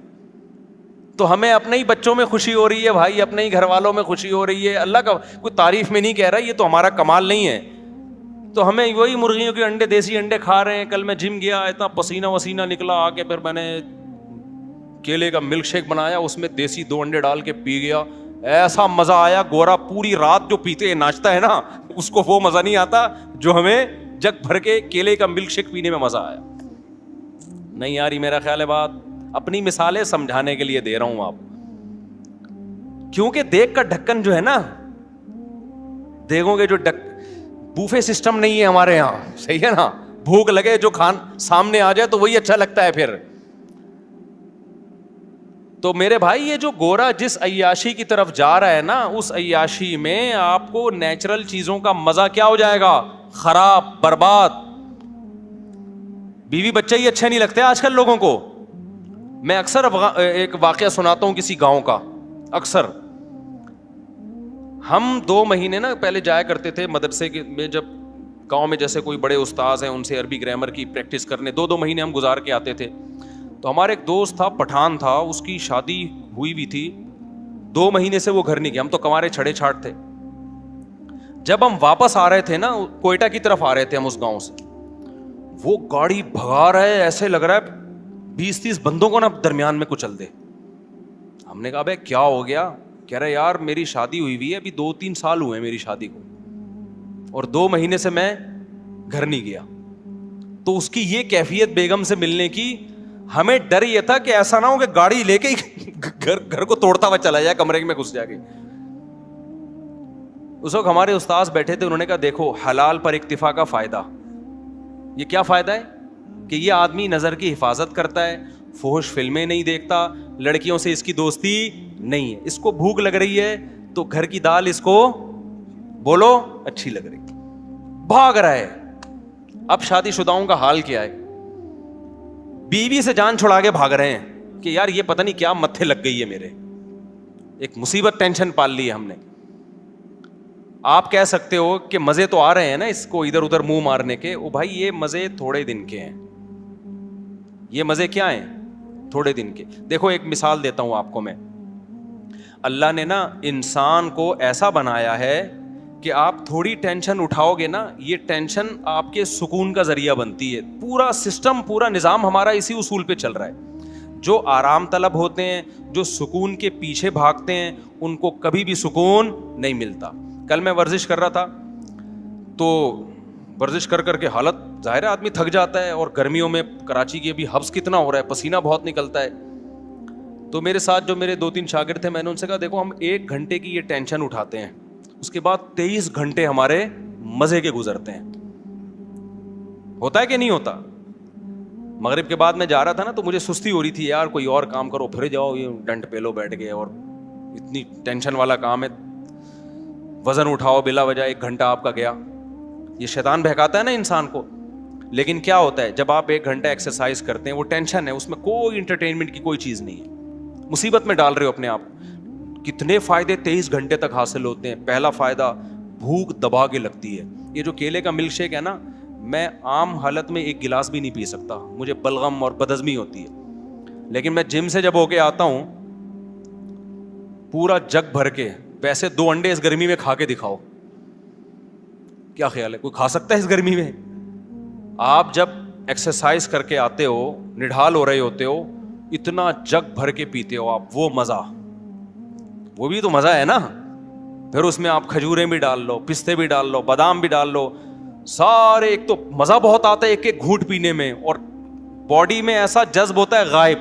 تو ہمیں اپنے ہی بچوں میں خوشی ہو رہی ہے بھائی, اپنے ہی گھر والوں میں خوشی ہو رہی ہے. اللہ کا کوئی تعریف میں نہیں کہہ رہا, یہ تو ہمارا کمال نہیں ہے. تو ہمیں وہی مرغیوں کے انڈے, دیسی انڈے کھا رہے ہیں. کل میں جم گیا, اتنا پسینہ وسینہ نکلا, آ کے پھر میں نے کیلے کا ملک شیک بنایا, اس میں دیسی 2 انڈے ڈال کے پی گیا, ایسا مزہ آیا. گورا پوری رات جو پیتے ناچتا ہے نا, اس کو وہ مزہ نہیں آتا جو ہمیں جگ بھر کے کیلے کا ملک شیک پینے میں مزہ آیا. نہیں یاری, میرا خیال ہے بات اپنی مثالیں سمجھانے کے لیے دے رہا ہوں آپ, کیونکہ دیکھ کا ڈھکن جو ہے نا, دیکھو گے جو بوفے سسٹم نہیں ہے ہمارے یہاں, صحیح ہے نا, بھوک لگے جو سامنے آ جائے تو وہی اچھا لگتا ہے پھر. تو میرے بھائی یہ جو گورا جس عیاشی کی طرف جا رہا ہے نا, اس عیاشی میں آپ کو نیچرل چیزوں کا مزہ کیا ہو جائے گا؟ خراب, برباد. بیوی بچے ہی اچھے نہیں لگتے آج کل لوگوں کو. میں اکثر ایک واقعہ سناتا ہوں کسی گاؤں کا. اکثر ہم 2 مہینے نا پہلے جایا کرتے تھے مدرسے میں, جب گاؤں میں جیسے کوئی بڑے استاذ ہیں ان سے عربی گرامر کی پریکٹس کرنے 2 مہینے ہم گزار کے آتے تھے. تو ہمارے ایک دوست تھا, پٹھان تھا, اس کی شادی ہوئی بھی تھی, 2 مہینے سے وہ گھر نہیں گیا. ہم تو کمارے چھڑے چھاٹ تھے. جب ہم واپس آ رہے تھے نا, کوئٹہ کی طرف آ رہے تھے ہم اس گاؤں سے, وہ گاڑی بھگا رہا ہے, ایسے لگ رہا ہے 20-30 بندوں کو نا درمیان میں کچل دے. ہم نے کہا بھائی کیا ہو گیا؟ کہہ رہے یار میری شادی ہوئی ہے, ابھی 2-3 سال ہوئے ہیں میری شادی کو, اور 2 مہینے سے میں گھر نہیں گیا. تو اس کی یہ کیفیت بیگم سے ملنے کی, ہمیں ڈر یہ تھا کہ ایسا نہ ہو کہ گاڑی لے کے گھر کو توڑتا ہوا چلا جائے, کمرے میں گھس جا کے. اس وقت ہمارے استاذ بیٹھے تھے, انہوں نے کہا دیکھو حلال پر اکتفا کا فائدہ. یہ کیا فائدہ ہے کہ یہ آدمی نظر کی حفاظت کرتا ہے, فحش فلمیں نہیں دیکھتا, لڑکیوں سے اس کی دوستی نہیں ہے. اس کو بھوک لگ رہی ہے تو گھر کی دال اس کو بولو اچھی لگ رہی, بھاگ رہا ہے. اب شادی شداؤں کا حال کیا ہے؟ بیوی سے جان چھڑا کے بھاگ رہے ہیں کہ یار یہ پتہ نہیں کیا متھے لگ گئی ہے میرے, ایک مصیبت ٹینشن پال لی ہے ہم نے. آپ کہہ سکتے ہو کہ مزے تو آ رہے ہیں نا اس کو ادھر ادھر منہ مارنے کے. او بھائی یہ مزے تھوڑے دن کے ہیں. یہ مزے کیا ہیں؟ تھوڑے دن کے. دیکھو ایک مثال دیتا ہوں آپ کو میں. اللہ نے نا انسان کو ایسا بنایا ہے کہ آپ تھوڑی ٹینشن اٹھاؤ گے نا, یہ ٹینشن آپ کے سکون کا ذریعہ بنتی ہے. پورا سسٹم, پورا نظام ہمارا اسی اصول پہ چل رہا ہے. جو آرام طلب ہوتے ہیں, جو سکون کے پیچھے بھاگتے ہیں, ان کو کبھی بھی سکون نہیں ملتا. کل میں ورزش کر رہا تھا, تو ورزش کر کے حالت ظاہر ہے آدمی تھک جاتا ہے, اور گرمیوں میں کراچی کی ابھی حبس کتنا ہو رہا ہے, پسینہ بہت نکلتا ہے. تو میرے ساتھ جو میرے 2-3 شاگرد تھے, میں نے ان سے کہا دیکھو ہم 1 گھنٹے کی یہ ٹینشن اٹھاتے ہیں, اس کے بعد 23 گھنٹے ہمارے مزے کے گزرتے ہیں. ہوتا ہے کہ نہیں ہوتا؟ مغرب کے بعد میں جا رہا تھا نا, تو مجھے سستی ہو رہی تھی, یار کوئی اور کام کرو, پھر جاؤ یہ ڈنٹ پہ لو بیٹھ گئے, اور اتنی ٹینشن والا کام ہے, وزن اٹھاؤ بلا وجہ 1 گھنٹہ آپ کا گیا. یہ شیطان بہکاتا ہے نا انسان کو. لیکن کیا ہوتا ہے جب آپ 1 گھنٹہ ایکسرسائز کرتے ہیں, وہ ٹینشن ہے, اس میں کوئی انٹرٹینمنٹ کی کوئی چیز نہیں ہے, مصیبت میں ڈال رہے ہو اپنے آپ. کتنے فائدے 23 گھنٹے تک حاصل ہوتے ہیں. پہلا فائدہ, بھوک دبا کے لگتی ہے. یہ جو کیلے کا ملک شیک ہے نا, میں عام حالت میں 1 گلاس بھی نہیں پی سکتا, مجھے بلغم اور بدہضمی ہوتی ہے. لیکن میں جم سے جب ہو کے آتا ہوں, پورا جگ بھر کے, ویسے 2 انڈے اس گرمی میں کھا کے دکھاؤ, کیا خیال ہے کوئی کھا سکتا ہے اس گرمی میں؟ آپ جب ایکسرسائز کر کے آتے ہو, نڈھال ہو رہے ہوتے ہو, اتنا جگ بھر کے پیتے ہو آپ, وہ مزہ, وہ بھی تو مزہ ہے نا. پھر اس میں آپ کھجوریں بھی ڈال لو, پستے بھی ڈال لو, بادام بھی ڈال لو, سارے. ایک تو مزہ بہت آتا ہے 1 گھونٹ پینے میں, اور باڈی میں ایسا جذب ہوتا ہے غائب.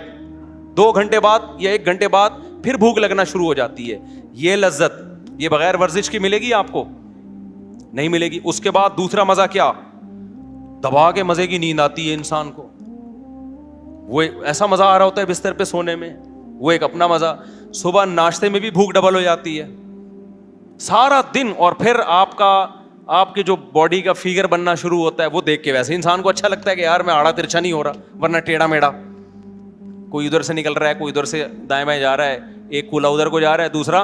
2 گھنٹے بعد یا 1 گھنٹے بعد پھر بھوک لگنا شروع ہو جاتی ہے. یہ لذت یہ بغیر ورزش کی ملے گی آپ کو؟ نہیں ملے گی. اس کے بعد دوسرا مزہ کیا, دبا کے مزے کی نیند آتی ہے انسان کو. وہ ایسا مزہ آ رہا ہوتا ہے بستر پہ سونے میں, وہ ایک اپنا مزہ. صبح ناشتے میں بھی بھوک ڈبل ہو جاتی ہے سارا دن. اور پھر آپ کا آپ کے جو باڈی کا فگر بننا شروع ہوتا ہے وہ دیکھ کے ویسے انسان کو اچھا لگتا ہے کہ یار میں آڑا ترچھا نہیں ہو رہا, ورنہ ٹیڑھا میڑا, کوئی ادھر سے نکل رہا ہے, کوئی ادھر سے دائیں بائیں جا رہا ہے, ایک کولا ادھر کو جا رہا ہے, دوسرا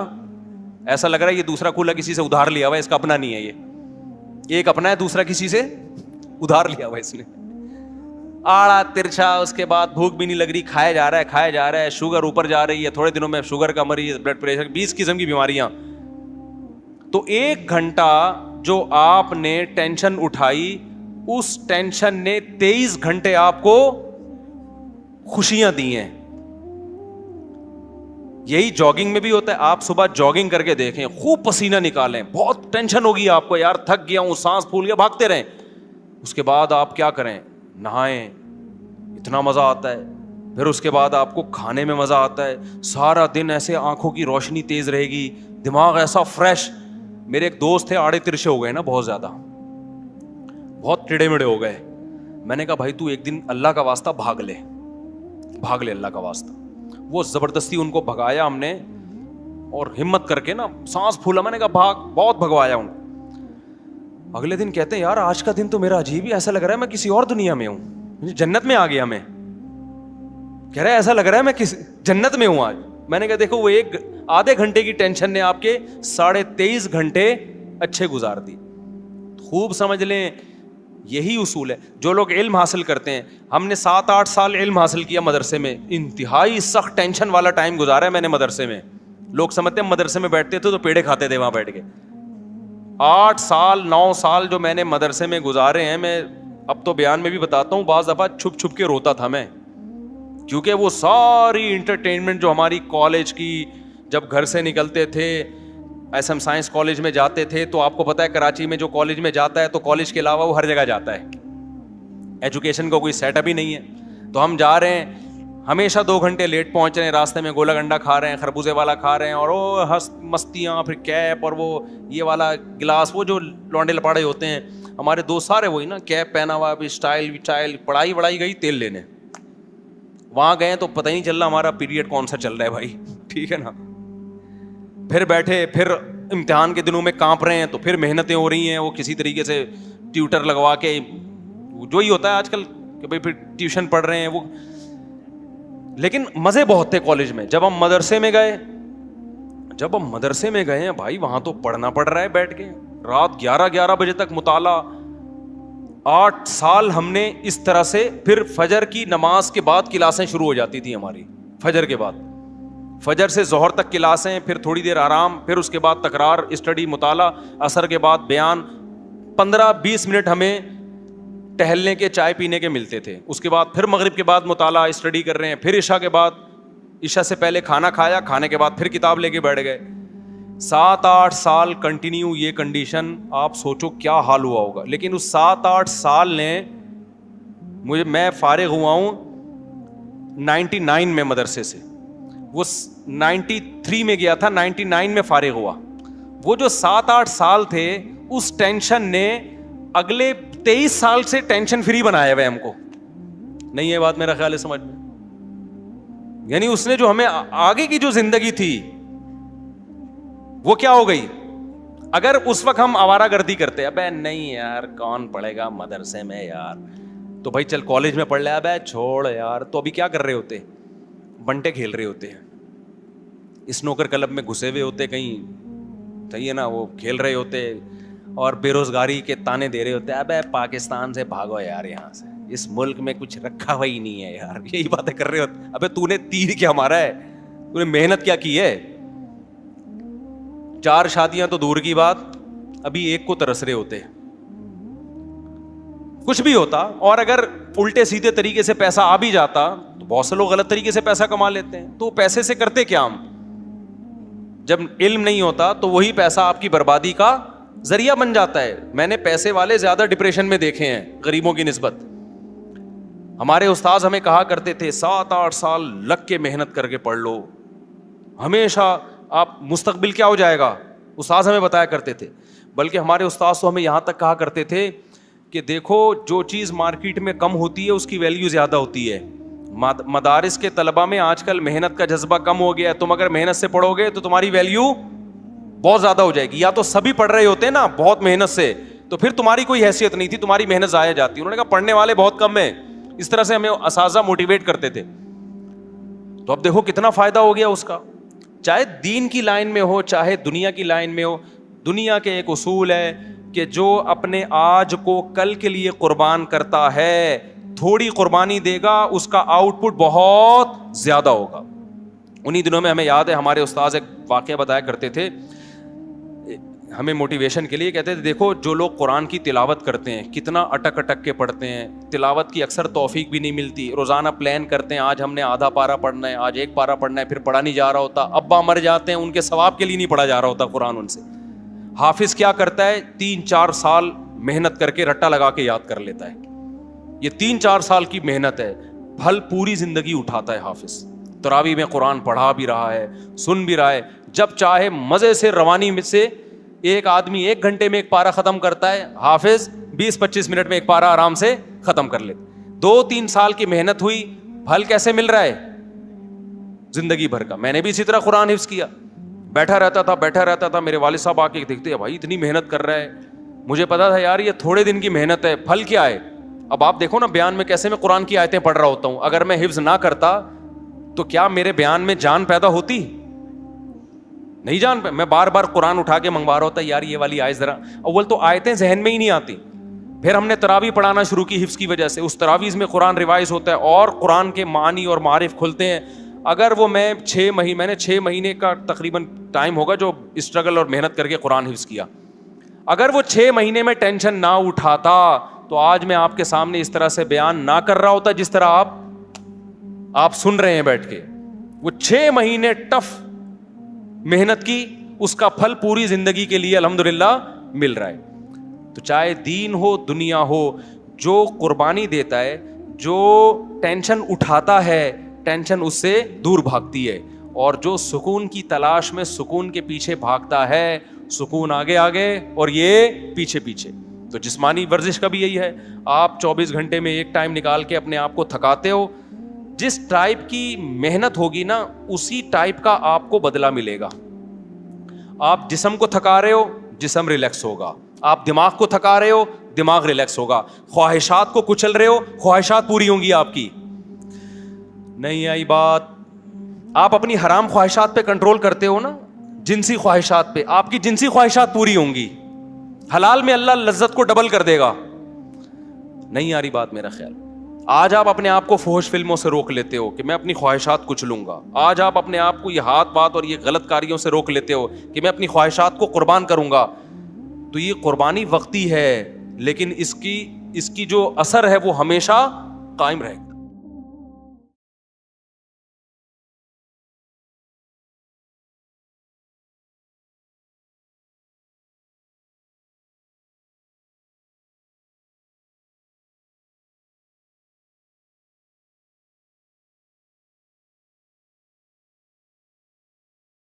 ایسا لگ رہا ہے یہ دوسرا کولا کسی سے ادھار لیا ہوا ہے, اس کا اپنا نہیں ہے, یہ ایک اپنا ہے, دوسرا کسی سے ادھار لیا ہوا ہے اس نے. آڑا ترچھا, اس کے بعد بھوک بھی نہیں لگ رہی, کھایا جا رہا ہے, شوگر اوپر جا رہی ہے, تھوڑے دنوں میں شوگر کا مریض, بلڈ پریشر, 20 قسم کی بیماریاں. تو 1 گھنٹہ جو آپ نے ٹینشن اٹھائی, اس ٹینشن نے 23 گھنٹے آپ کو خوشیاں دی ہیں. یہی جاگنگ میں بھی ہوتا ہے. آپ صبح جاگنگ کر کے دیکھیں, خوب پسینہ نکالیں, بہت ٹینشن ہوگی آپ کو, یار تھک گیا ہوں, سانس پھول گیا, بھاگتے رہیں. اس کے بعد آپ کیا کریں, نہائیں, اتنا مزہ آتا ہے. پھر اس کے بعد آپ کو کھانے میں مزہ آتا ہے, سارا دن ایسے آنکھوں کی روشنی تیز رہے گی, دماغ ایسا فریش. میرے ایک دوست تھے, آڑے ترچھے ہو گئے نا, بہت زیادہ, بہت ٹیڑھے میڑے ہو گئے. میں نے کہا بھائی تو ایک دن اللہ کا واسطہ بھاگ لے اللہ کا واسطہ. وہ زبردستی ان کو بھگایا ہم نے, اور ہمت کر کے نا سانس پھولا, میں نے کہا بھاگ, بہت بھگوایا ان کو. اگلے دن کہتے ہیں یار آج کا دن تو میرا عجیب ہی, ایسا لگ رہا ہے میں کسی اور دنیا میں ہوں, جنت میں آ گیا میں. کہہ رہا ہے ایسا لگ رہا ہے میں کس جنت میں ہوں آج. میں نے کہا دیکھو وہ آدھے گھنٹے کی ٹینشن نے آپ کے 23.5 گھنٹے اچھے گزار دی. خوب سمجھ لیں, یہی اصول ہے. جو لوگ علم حاصل کرتے ہیں, ہم نے 7-8 سال علم حاصل کیا مدرسے میں, انتہائی سخت ٹینشن والا ٹائم گزارا ہے میں نے مدرسے میں. لوگ سمجھتے ہیں مدرسے میں بیٹھتے تھے تو پیڑے کھاتے تھے وہاں بیٹھ کے. 8 سال 9 سال جو میں نے مدرسے میں گزارے ہیں, میں اب تو بیان میں بھی بتاتا ہوں, بعض دفعہ چھپ چھپ کے روتا تھا میں, کیونکہ وہ ساری انٹرٹینمنٹ جو ہماری کالج کی, جب گھر سے نکلتے تھے ایس ایم سائنس کالج میں جاتے تھے, تو آپ کو پتا ہے کراچی میں جو کالج میں جاتا ہے تو کالج کے علاوہ وہ ہر جگہ جاتا ہے, ایجوکیشن کا کوئی سیٹ اپ ہی نہیں ہے. تو ہم جا رہے ہیں, ہمیشہ 2 گھنٹے لیٹ پہنچ رہے ہیں, راستے میں گولا گنڈا کھا رہے ہیں, خربوزے والا کھا رہے ہیں, اور وہ مستیاں, پھر کیپ, اور وہ یہ والا گلاس, وہ جو لونڈے لپاڑے ہوتے ہیں ہمارے دوست سارے وہی نا, کیپ پہنا ہوا, ابھی اسٹائل, پڑھائی گئی تیل لینے. وہاں گئے تو پتہ ہی نہیں چل رہا ہمارا پیریڈ کون سا چل رہا ہے بھائی, ٹھیک ہے نا. پھر بیٹھے, پھر امتحان کے دنوں میں کانپ رہے ہیں, تو پھر محنتیں ہو رہی ہیں, وہ کسی طریقے سے ٹیوٹر لگوا کے, جو ہی ہوتا ہے آج کل کہ بھائی پھر ٹیوشن پڑھ رہے ہیں وہ. لیکن مزے بہت تھے کالج میں. جب ہم مدرسے میں گئے ہیں بھائی, وہاں تو پڑھنا پڑ رہا ہے بیٹھ کے, رات 11 بجے تک مطالعہ. 8 سال ہم نے اس طرح سے. پھر فجر کی نماز کے بعد کلاسیں شروع ہو جاتی تھی ہماری, فجر کے بعد, فجر سے ظہر تک کلاسیں, پھر تھوڑی دیر آرام, پھر اس کے بعد تکرار, اسٹڈی, مطالعہ, عصر کے بعد بیان, 15-20 منٹ ہمیں ٹہلنے کے, چائے پینے کے ملتے تھے. اس کے بعد پھر مغرب کے بعد مطالعہ, اسٹڈی کر رہے ہیں, پھر عشاء کے بعد, عشاء سے پہلے کھانا کھایا, کھانے کے بعد پھر کتاب لے کے بیٹھ گئے. 7-8 سال کنٹینیو یہ کنڈیشن, آپ سوچو کیا حال ہوا ہوگا. لیکن اس 7-8 سال نے میں فارغ ہوا ہوں 99 میں مدرسے سے, وہ 93 میں گیا تھا, 99 میں فارغ ہوا. وہ جو 7-8 سال تھے, اس ٹینشن نے اگلے 23 سال سے ٹینشن فری بنایا ہوئے ہم کو. نہیں یہ بات میرا خیال ہے سمجھ میں, یعنی اس نے جو ہمیں آگے کی جو زندگی تھی وہ کیا ہو گئی. اگر اس وقت ہم آوارہ گردی کرتے, ابے نہیں یار کون پڑھے گا مدرسے میں یار, تو بھائی چل کالج میں پڑھ لے, ابے چھوڑ یار, تو ابھی کیا کر رہے ہوتے, بنٹے کھیل رہے ہوتے ہیں, اسنوکر کلب میں گھسے ہوئے ہوتے کہیں, صحیح ہے نا, وہ کھیل رہے ہوتے, اور بے روزگاری کے تانے دے رہے ہوتے, ابے پاکستان سے بھاگو یار, یہاں سے, اس ملک میں کچھ رکھا ہوا ہی نہیں ہے یار, یہی باتیں کر رہے ہوتے. ابے تو نے تیر کیا مارا ہے, تو نے محنت کیا کی ہے. 4 شادیاں تو دور کی بات, ابھی ایک کو ترس رہے ہوتے. کچھ بھی ہوتا, اور اگر الٹے سیدھے طریقے سے پیسہ آ بھی جاتا, تو بہت سے لوگ غلط طریقے سے پیسہ کما لیتے ہیں. تو پیسے سے کرتے کیا ہم, جب علم نہیں ہوتا تو وہی پیسہ آپ کی بربادی کا ذریعہ بن جاتا ہے. میں نے پیسے والے زیادہ ڈپریشن میں دیکھے ہیں غریبوں کی نسبت. ہمارے استاذ ہمیں کہا کرتے تھے 7-8 سال لگ کے محنت کر کے پڑھ لو, ہمیشہ آپ مستقبل کیا ہو جائے گا, استاذ ہمیں بتایا کرتے تھے. بلکہ ہمارے استاذ تو ہمیں یہاں تک کہا کرتے تھے کہ دیکھو جو چیز مارکیٹ میں کم ہوتی ہے اس کی ویلیو زیادہ ہوتی ہے. مدارس کے طلبہ میں آج کل محنت کا جذبہ کم ہو گیا ہے. تم اگر محنت سے پڑھو گے تو تمہاری ویلیو بہت زیادہ ہو جائے گی. یا تو سبھی پڑھ رہے ہوتے ہیں نا بہت محنت سے, تو پھر تمہاری کوئی حیثیت نہیں تھی, تمہاری محنت ضائع جاتی. انہوں نے کہا پڑھنے والے بہت کم ہیں. اس طرح سے ہمیں اساتذہ موٹیویٹ کرتے تھے. تو اب دیکھو کتنا فائدہ ہو گیا اس کا, چاہے دین کی لائن میں ہو چاہے دنیا کی لائن میں ہو. دنیا کے ایک اصول ہے کہ جو اپنے آج کو کل کے لیے قربان کرتا ہے, تھوڑی قربانی دے گا, اس کا آؤٹ پٹ بہت زیادہ ہوگا. انہی دنوں میں ہمیں یاد ہے ہمارے استاذ ایک واقعہ بتایا کرتے تھے ہمیں موٹیویشن کے لیے. کہتے تھے دیکھو جو لوگ قرآن کی تلاوت کرتے ہیں کتنا اٹک اٹک کے پڑھتے ہیں, تلاوت کی اکثر توفیق بھی نہیں ملتی, روزانہ پلان کرتے ہیں آج ہم نے آدھا پارا پڑھنا ہے, آج ایک پارا پڑھنا ہے, پھر پڑھا نہیں جا رہا ہوتا, ابا مر جاتے ہیں ان کے ثواب کے لیے نہیں پڑھا جا رہا ہوتا قرآن ان سے. حافظ کیا کرتا ہے 3-4 سال محنت کر کے رٹا لگا کے یاد کر لیتا ہے. یہ 3-4 سال کی محنت ہے, پھل پوری زندگی اٹھاتا ہے حافظ. تراویح میں قرآن پڑھا بھی رہا ہے, سن بھی رہا ہے, جب چاہے مزے سے روانی میں سے ایک آدمی 1 گھنٹے میں ایک پارا ختم کرتا ہے, حافظ 20-25 منٹ میں ایک پارا آرام سے ختم کر لیتے. 2-3 سال کی محنت ہوئی, پھل کیسے مل رہا ہے؟ زندگی بھر کا. میں نے بھی اسی طرح قرآن حفظ کیا, بیٹھا رہتا تھا, میرے والد صاحب آ کے دیکھتے ہیں بھائی اتنی محنت کر رہا ہے, مجھے پتا تھا یار یہ تھوڑے دن کی محنت ہے, پھل کیا ہے. اب آپ دیکھو نا بیان میں کیسے میں قرآن کی آیتیں پڑھ رہا ہوتا ہوں, اگر میں حفظ نہ کرتا تو کیا میرے بیان میں جان پیدا ہوتی؟ نہیں جان پہ. میں بار بار قرآن اٹھا کے منگوا رہا ہوتا یار یہ والی آیت ذرا. اول تو آیتیں ذہن میں ہی نہیں آتی, پھر ہم نے تراویح پڑھانا شروع کی حفظ کی وجہ سے, اس تراویح میں قرآن ریوائز ہوتا ہے اور قرآن کے معنی اور معارف کھلتے ہیں. اگر وہ میں نے 6 مہینے کا تقریباً ٹائم ہوگا جو اسٹرگل اور محنت کر کے قرآن حفظ کیا, اگر وہ 6 مہینے میں ٹینشن نہ اٹھاتا تو آج میں آپ کے سامنے اس طرح سے بیان نہ کر رہا ہوتا جس طرح آپ سن رہے ہیں بیٹھ کے. وہ 6 مہینے ٹف محنت کی, اس کا پھل پوری زندگی کے لیے الحمدللہ مل رہا ہے. تو چاہے دین ہو دنیا ہو, جو قربانی دیتا ہے, جو ٹینشن اٹھاتا ہے, ٹینشن اس سے دور بھاگتی ہے, اور جو سکون کی تلاش میں سکون کے پیچھے بھاگتا ہے, سکون آگے آگے اور یہ پیچھے پیچھے. تو جسمانی ورزش کا بھی یہی ہے, آپ 24 گھنٹے میں ایک ٹائم نکال کے اپنے آپ کو تھکاتے ہو, جس ٹائپ کی محنت ہوگی نا اسی ٹائپ کا آپ کو بدلہ ملے گا. آپ جسم کو تھکا رہے ہو, جسم ریلیکس ہوگا. آپ دماغ کو تھکا رہے ہو, دماغ ریلیکس ہوگا. خواہشات کو کچل رہے ہو, خواہشات پوری ہوں گی آپ کی. نہیں آئی بات؟ آپ اپنی حرام خواہشات پہ کنٹرول کرتے ہو نا, جنسی خواہشات پہ, آپ کی جنسی خواہشات پوری ہوں گی. حلال میں اللہ لذت کو ڈبل کر دے گا. نہیں آ رہی بات میرا خیال. آج آپ اپنے آپ کو فحش فلموں سے روک لیتے ہو کہ میں اپنی خواہشات کچھ لوں گا. آج آپ اپنے آپ کو یہ ہاتھ بات اور یہ غلط کاریوں سے روک لیتے ہو کہ میں اپنی خواہشات کو قربان کروں گا. تو یہ قربانی وقتی ہے, لیکن اس کی جو اثر ہے وہ ہمیشہ قائم رہے گا.